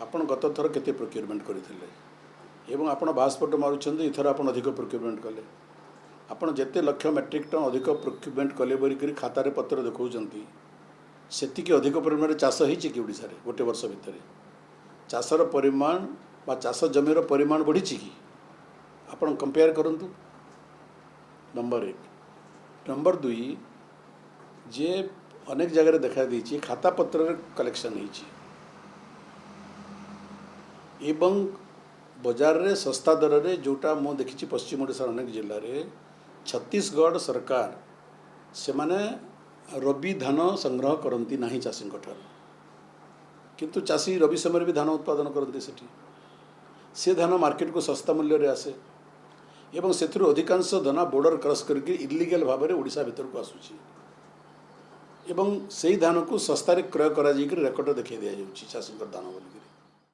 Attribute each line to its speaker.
Speaker 1: आपण गत थर केते प्रोक्योरमेंट करथिले एवं आपण बासपट मारुछन्ते इथर आपण अधिक प्रोक्योरमेंट कले आपण जेते लक्ष मेट्रिक टन अधिक प्रोक्योरमेंट कले बोलिक खातार पत्र देखौछन्ती सेतिक अधिक परिमाण चाष होईछि कि ओडिसा रे गोटे वर्ष भितर चाषर परिमाण बा चाष जमीर परिमाण बढ़ी कि आपण कंपेयर करंतु। नंबर एक। नंबर दुई जे अनेक जगह देखा देछि खाता पत्र कलेक्शन होईछि एवं बजार रे सस्ता दर रे जोटा मु देखी पश्चिम ओडिशा अनेक जिले में छत्तीसगढ़ सरकार से माने रबी धान संग्रह करती ना चाषी किंतु चाषी रबी समय भी धान उत्पादन करते से धान मार्केट को सस्ता मूल्य रे आसे एवं से अधिकांश दाना बॉर्डर क्रॉस करके इलीगल भाव में ओडिशा भीतर को आसूची एवं से धान को सस्तार क्रय कर रेकर्ड देखा दि जाऊँगी चाषी दान बोलिक